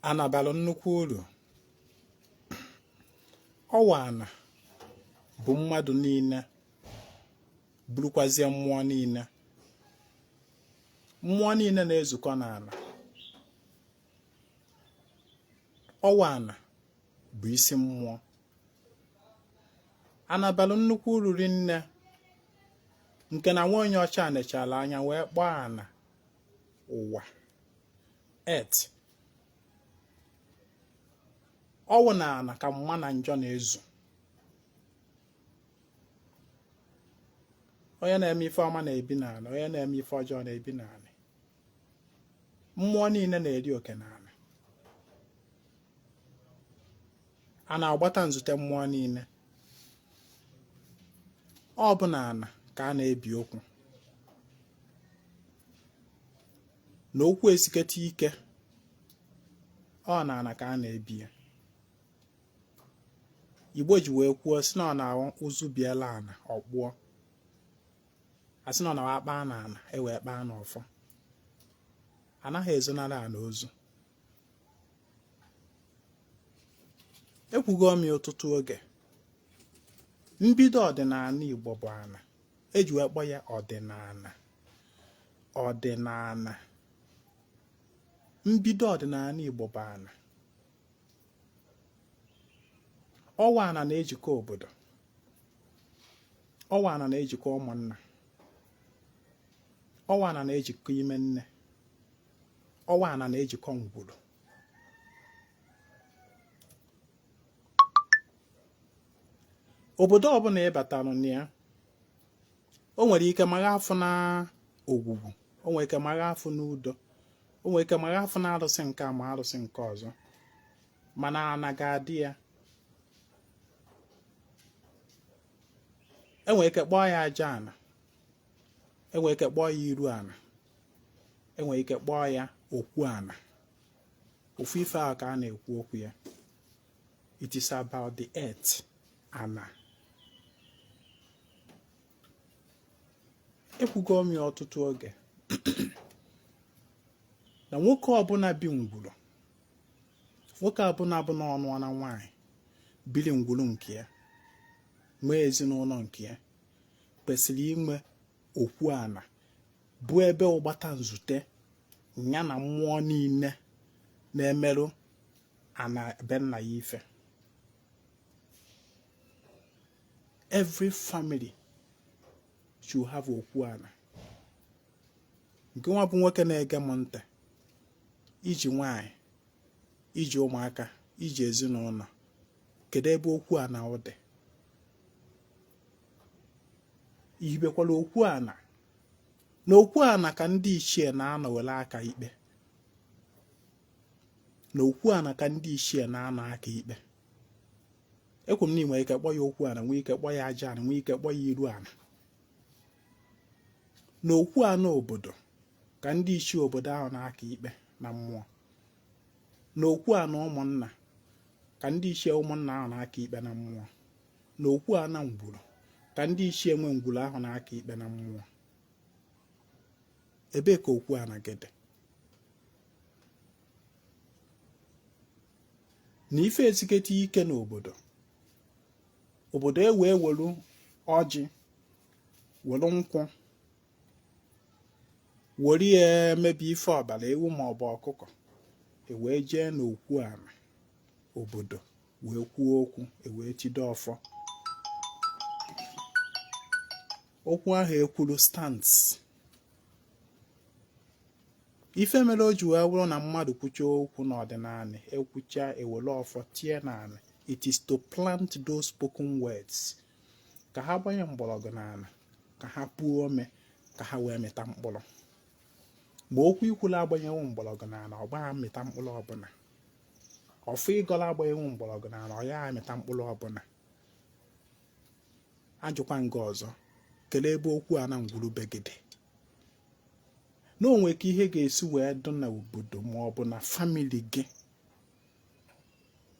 Ana bara nnukwu uru. Ọwa ana bụ mmadụ niile burukwazie mmụọ niile. Mmụọ niile na-ezukọ n'ala. Ọwa ana bụ isi mmụọ. Ana bara nnukwu uru rinne nke na nwa onye ọcha nechara anya wee kpọọ ana ụwa, earth. Ọwụ na ana ka mma na njọ na-ezu. Onye na-eme ife ọma na-ebi n'ala, onye na-eme ife ọjọọ na-ebi n'ala. Mmụọ niile na-eri oke n'ala. A na-agbata nzute mmụọ niile. Ọ bụ n'ala ka a na-ebi okwu. Na okwu esiketa ike, ọ n'ala ka a na-ebi ya. Igbo ji wee kwuo sị na ọ na-awụ ụzụ biela ana ọkpụọ. Asị na ọ na-awa akpa n'ala ewee kpaa n'ọfọ. Anaghị ezonara ana ozu. Ekwugo m ya ọtụtụ oge. Mbido ọdịnala Igbo bụ ana. Eji wee kpọọ ya ọdịnala. Ọdịnala. Mbido ọdịnala Igbo bụ ana. Ọwa ana na-ejikọ obodo. Ọwa ana na-ejikọ ụmụnna. Ọwa ana na-ejikọ ime nne. Ọwa ana na-ejikọ ngwuru. Obodo ọbụla ịbatanụ na ya, o nwere ike magha afọ na ogwugwu, o nwere ike magha afọ n'udo, o nwere ike magha afọ na arụsị nke ma arụsị nke ọzọ, mana ana ga-adị ya. Enwere ike kpọọ ya aja ana, enwere ike kpọọ ya iru ana, enwere ike kpọọ ya okwu ana. Ofu ife ahụ ka a na-ekwu okwu ya. It is about the earth, ana. Ekwugo m ya ọtụtụ oge na nwoke ọbụla bi ngwuru, nwoke ọbụla bụ n'ọnụ na nwaanyị biri ngwuru nke ya, nwee ezinụlọ nke ya, kwesịrị inwe okwu ana bụ ebe ụgbata nzute ya na mmụọ niile na-emerụ ana be nna ya ife. Every family should have okwu ana. Nke nwa bụ nwoke na-ege m ntị, iji nwaanyị, iji ụmụaka, iji ezinụlọ, kedu ebe okwu ana ọ dị? Ihibekwala okwu ana. Na okwu ana ka ndị ichie na-anọ were aka ikpe. Na okwu ana ka ndị ichie na-anọ aka ikpe. Ekwu m na nwere ike kpọọ ya okwu ana, nwee ike kpọọ ya aja ana, nwee ike kpọọ ya iru ana. Na okwu ana obodo ka ndị ichie obodo ahụ na-aka ikpe na mmụọ. Na okwu ana ụmụnna ka ndị ichie ụmụnna ahụ na-aka ikpe na mmụọ. Na okwu ana ngwuru ka ndị ichie nwe ngwuru ahụ na-aka ikpe na mmụọ. Ebee ka okwu ana gị dị? Na ife etiketa ike n'obodo. Obodo ewee welu ọjị, welu nkwụ, were ya mebi ife ọbara ewu maọbụ ọkụkọ, ewee jee n'okwu ana obodo wee kwuo okwu, ewee tide ọfọ. Okwu ahụ ekwuru stance. Ife mere o ji wee bụrụ na mmadụ kwucha okwu n'ọdịnala, ekwucha ewere ọfọ tie n'ala. It is to plant those spoken words. Ka ha gbanye mgbọrọgwụ n'ala, ka ha puo ome, ka ha wee mịta mkpụrụ. Ma okwu ikwulu agbanyewo mgbọrọgwụ n'ala, ọ gbagha mmịta mkpụrụ ọbụla. Ọfọ ịgọla agbanyewo mgbọrọgwụ n'ala, ọ ya amịta mkpụrụ ọbụla. Ajụkwa nga ọzọ, kelee ebe okwu ana ngwurube gị dị. Na onwe ka ihe ga-esi wee dụ na obodo ma ọ bụ na famili gị,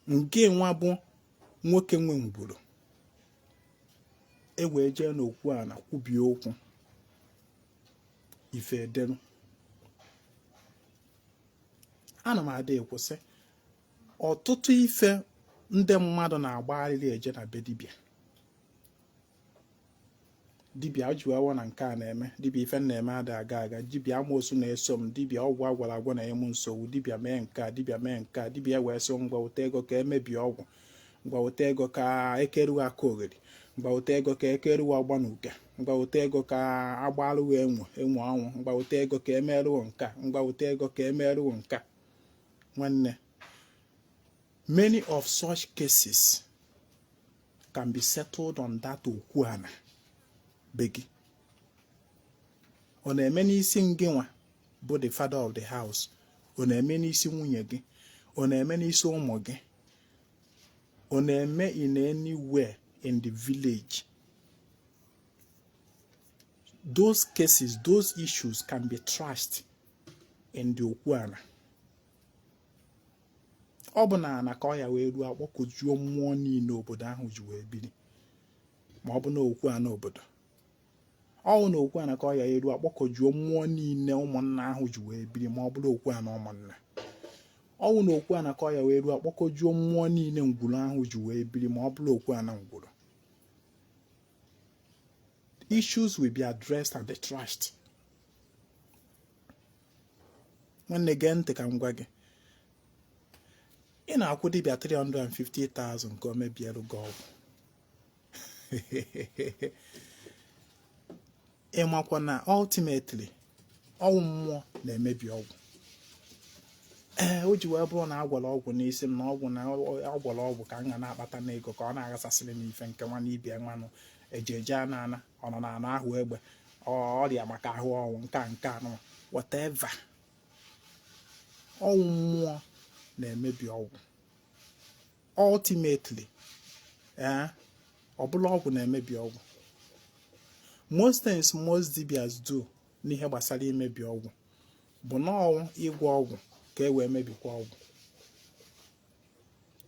nke nwa bụ nwoke nwe ngwuru, e wee jee n'okwu ana kwubie okwu, ife edenu. Ana m ada ekwusị ọtụtụ ife ndị mmadụ na-agbagharịrị eje na be dibịa. Dibịa ajụwawo na nke a na-eme, dibịa ife na-eme ada aga dibịa amoosu na-eso m, dibịa ọgwụ agwara agwọ na-eme nsogbu, dibịa mee nke a, dibịa mee nke a, dibịa wee sị ngwa weta ego ka emebie ọgwụ, ngwa weta ego ka ekeruwa aka ogheri, ngwa weta ego ka ekeruwa ọgbanuke, ngwa weta ego ka agbalụwa enwe ọnwụ, ngwa weta ego ka emerụọ nka, ngwa weta ego ka emerụọ nka. Nwanne, many of such cases can be settled on that okwu ana be gị. Ọ na-eme n'isi ngị nwa bụ the father of the house, ọ na-eme n'isi nwunye gị, ọ na-eme n'isi ụmụ gị, ọ na-eme in anywhere in the village. Those cases, those issues can be trashed in the okwu ana. Ọ bụ na ana ka ọ ya wee ruo akpọkọjuo mmụọ niile obodo ahụ ji wee biri, ma ọ bụ na okwu ana obodo. Ọ na okwu ana ka ọ ya eru akpọkọjuo mmụọ niile ụmụnna ahụ ji wee biri, ma ọ bụrụ okwu ana ụmụnna. Ọ na okwu ana ka ọ ya wee eru akpọkọjuo mmụọ niile ngwuru ahụ ji wee biri, ma ọ bụrụ okwu ana ngwuru. Issues will be addressed and trashed. Nwanne gee ntị ka m gwa gị, ị na-akwụ dibịa 350,000 ka o mebiere gị ọgwụ. Ị makwa na ultimately ọnwụ mmụọ na-emebi ọgwụ. O ji wee bụrụ na agwara ọgwụ n'isi m, na ọgwụ na agwara ọgwụ ka m ga na-akpata n'ego, ka ọ na-aghasasịrị m ife nke nwa n'ibia nwanụ ejeje ana ọ nọ na anụ ahụ egbe, ọrịa maka ahụ ọnwụ nke anụ whatever. Ọnwụ mmụọ na-emebi ọgwụ. Ultimately ọ bụla ọgwụ na-emebi ọgwụ. Most things most dibias do n'ihe gbasara imebi ọgwụ bụ n'ọnwụ ịgwọ ọgwụ ka e wee mebikwa ọgwụ.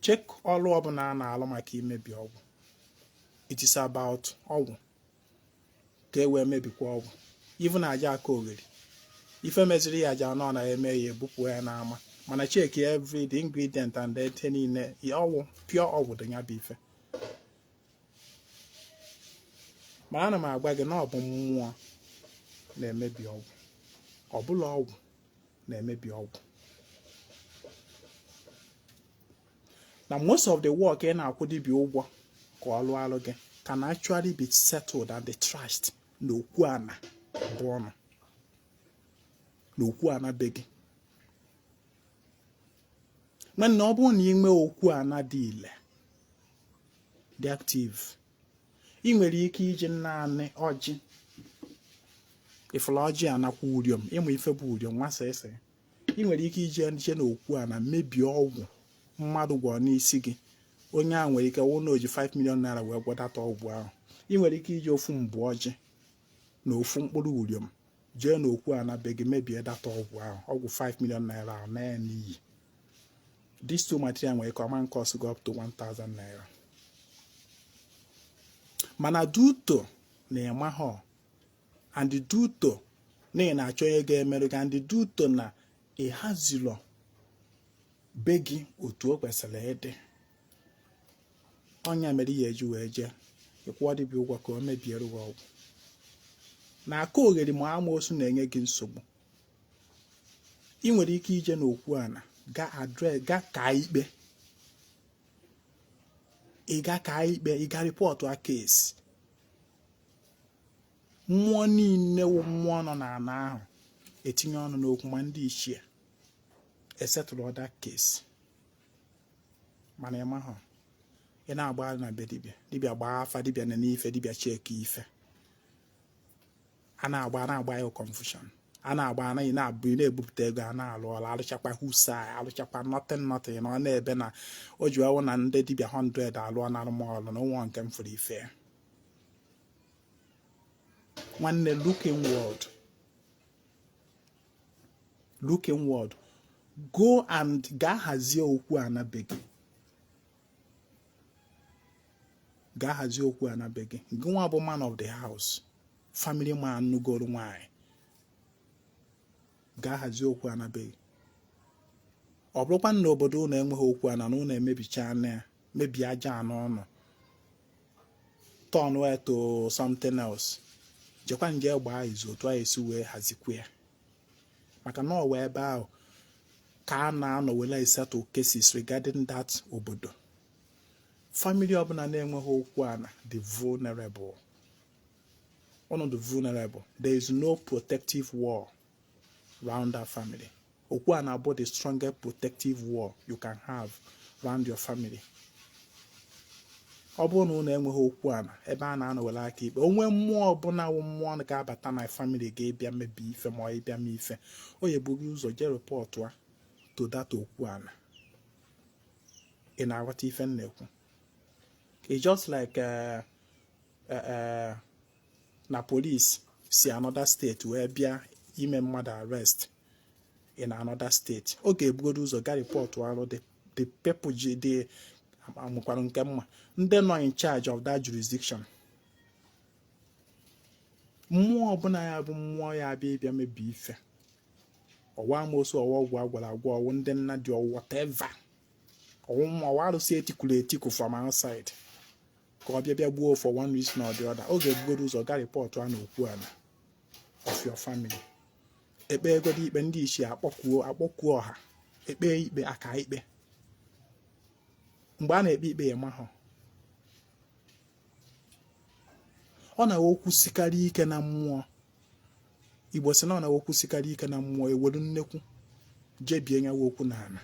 Check ọrụ ọbụla a na-alụ maka imebi ọgwụ, it is about ọgwụ ka e wee mebikwa ọgwụ. Even aja aka ogheri, ife meziri ya aja anọ na-eme ya ebupụ ya n'ama, mana check every the ingredient and the niile, ọgwụ pure ọgwụ dị ya bụ ife. Ma ana m agwa gị na ọ bụ mmụọ na-emebi ọgwụ, ọ bụla ọgwụ na-emebi ọgwụ. Na most of the work ị na-akwụ dibịa ụgwọ ka ọ lụọ alụ gị can actually be settled and trashed n'okwu ana bụ ọnụ, n'okwu ana be gị. Nwanne, ọ bụrụ na ị nwee okwu ana dị ile, dị active, ị nwere ike iji naanị ọjị. Ifụla ọjị anakwa uriom, ịmụ ife bụ uriom nwasa ese. Ị nwere ike iji nje n'okwu ana mebie ọgwụ mmadụ gwọrọ n'isi gị. Onye a nwere ike wụ na o ji 5 million naira wee gwọdata ọgwụ ahụ. Ị nwere ike iji ofu mbụ ọjị na ofu mkpụrụ uriom jee n'okwu ana be gị mebie data ọgwụ ahụ, ọgwụ 5 million naira ahụ na ya n'iyi. These two material nwere command cost go up to 1,000 naira. Mana duto na ịmahọ, and duto na ị na-achọ onye ga-emerụ gị, and duto na ịhazilo be gị otu o kwesịrị ịdị. Ọnya mere ya eji wee jee ịkwụọ dibịa ụgwọ ka o mebiere gị ọgwụ. Na aka ogheri ma amoosu na-enye gị nsogbu, ị nwere ike ije n'okwu ana ga ka ikpe, ị ga rịpọtụ a case. Mmụọ niile wụ mmụọ nọ n'ana ahụ etinye ọnụ n'okwu, ma ndị ichie esetụlụ other case. Mana ịmahụ, ị na-agbagharị na be dibịa gbaa afa, dibịa na n'ife, dibịa cheki ife. A na-agba ya confusion. A na-agba anaghị na-abụ na-ebupụta ego, a na-alụ ọla, alụchakwa husa, alụchakwa nothing na ọ na-ebe na o ji ọwụ na ndị dibịa 100 alụọ na arụmọlụ na ụmụ nke m fụrụ ife. Nwanne, look inward, go and gaa hazie okwu ana be gị. Gaa hazie okwu ana be gị. Gị nwa bụ man of the house, family man nugoro nwanyị. Gaa hazie okwu ana be gị. ọ bụrụkwa na obodo unu enweghị okwu ana na unu emebicha anya ya mebie aja anọ ọnụ turn way to something else jekwa nje gbaa izu otu a esi wee hazikwa ya maka na ọwa ebe ahụ ka a na-anọ wele settle cases regarding that obodo. Family ọbụla na-enweghị okwu ana the vulnerable. One of the vulnerable. There is no protective wall around that family. Okwu ana about the strongest protective wall you can have around your family. Ọ bụrụ na unu enweghị okwu ana ebe a na-anọ wele aka ikpe onwe mmụọ ọbụla mmụọ ga-abata na family ga-ebịa mebi ife ma ọ ịbịa mee ife o yeburu ụzọ je report wa to that okwu ana. Ị na-aghọta ife m na-ekwu. It's just like na police si another state wee bịa ime mmadụ arrest in another state. Ọ ga-ebugodo ụzọ ga report arụ the people dị amụkwara nke mma ndị nọ in charge of that jurisdiction. Mmụọ ọbụla ya bụ mmụọ ya abịa ịbịa mebi ife ọwa amosu ọwa ọgwụ agwara agwọ ọwụ ndị nna dị ọwụ whatever ọwa arụsị etiku from outside ka ọ bịa gbuo for one reason or the other. Ọ ga-ebugodo ụzọ ga report a na okwu ana of your family. Ekpe egodo ikpe ndị isi akpọkuo ọha ekpe ikpe aka ikpe mgbe a na-ekpe ikpe ya mahụ ọ na-okwu sikarị ike na mmụọ. Igbo sị na ọ na-okwu sikarị ike na mmụọ ewelu nnekwu jebie nya okwu n'ala.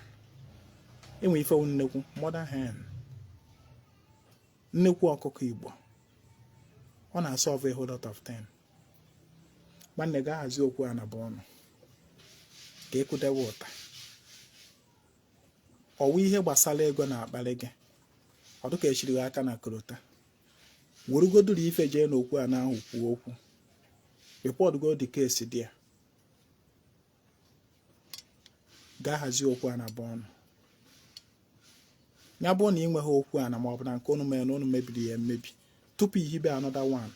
Enwe ife nnekwu mother hen nnekwu ọkụkọ Igbo ọ na-solve a whole lot of time. Nwanne ga-ahazi okwu ana bụ ọnụ ka ekudewe ụta ọwụ ihe gbasara ego na-akpali gị ọ dịka echiri aka na korota werugoduru ife jee n'okwu ana ahụ kwuo okwu report go the case there ga-ahazi okwu ana bụ ọnụ. Ya bụ na ị nweghị okwu ana ma ọ bụ na nke unu mere na unu mebiri ya emebi tupu ihibe another one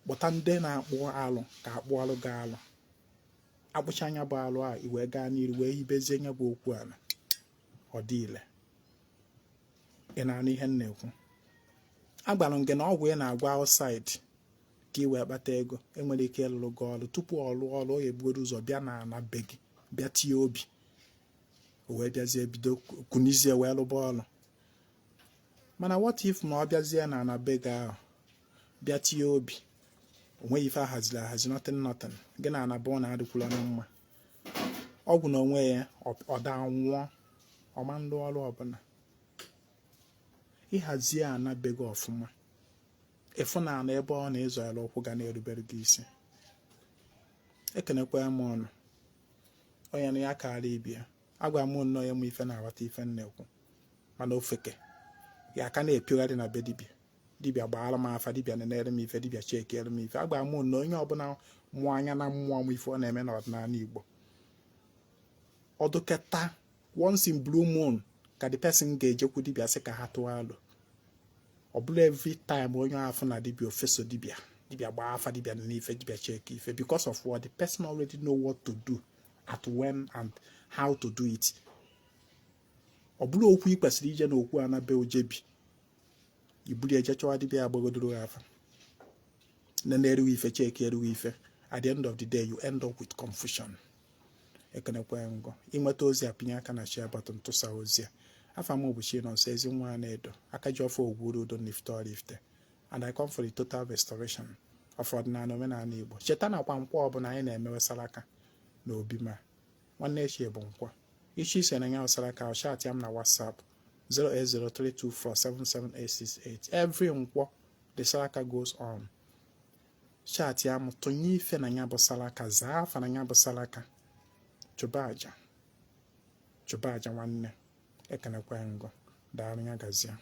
kpọta ndị na-akpụ alụ ka akpụ alụ ga alụ akpụcha anya bụ alụ a iwee gaa n'iru wee hibezie nya bụ okwu ana ọ dị ile. Ị na-anụ ihe m na-ekwu. Agwara m gị na ọgwụ ị na-agwa outside ka ị wee kpata ego enwere ike ịlụrụ gị ọrụ tupu ọ lụọ ọrụ ọ ga-ebugodo ụzọ bịa na ana be gị bịa tie obi o wee bịazie bido kunizie wee lụba ọrụ. Mana what if na ọ bịazie na ana be gị ahụ bịa tie obi onweghị ife ahaziri ahazi nothing gị na anabụ na adịkwula na mma ọgwụ na onwe ya ọda nwụọ ọma ndụ ọrụ ọbụla. Ịhazie anabe gị ọfụma ịfụ na ana ebe ọ na-ezo ya ụkwụ ga na-erubere gị isi. Ekenekwa m ọnụ onye na ya kara ibia agwa m nnọọ ya mụ ife na-aghọta ife m na-ekwu mana ofeke ya aka na-epiogharị na be dibịa gbaara m afa dibịa na-enere m ife dibịa chekiere m ife. Agwa m nnọọ onye ọbụla mụọ anya na mmụọ m ife ọ na-eme n'ọdịnala Igbo ọdụketa once in blue moon ka the person ga-ejekwu dibịa sị ka ha tụọ alụ. Ọ bụla every time onye afọ na dibịa ofeso dibịa gbaa afa dibịa na ife dibịa cheki ife because of what the person already know what to do at when and how to do it. Ọ bụla okwu ị kwesịrị ije n'okwu ana be ojebi ibuli eje chọwa dibịa agbagodoro afa na-erughị ife cheki erughị ife at the end of the day you end up with confusion. Ekenekwa ngo ịnweta ozi apịnye aka na share button tụsa ozi a. Afa m bụ Okwu Ezinwa Anaedo Akajiọfọ Ezinwa Anaedo and I come for the total restoration of ọdịnala omenala Igbo. Cheta na kwa nkwa ọbụla anyị na-emewe salaka na obi ma nwanne echi bụ nkwa ichi ise na nya salaka chat ya m na WhatsApp 08032477868. Every nkwo the salaka goes on. Chat ya m tụnye ife na nya bụ salaka zaa afa na nya bụ salaka chụba aja nwanne. Ekenekwa ngo daalụ ya gazie.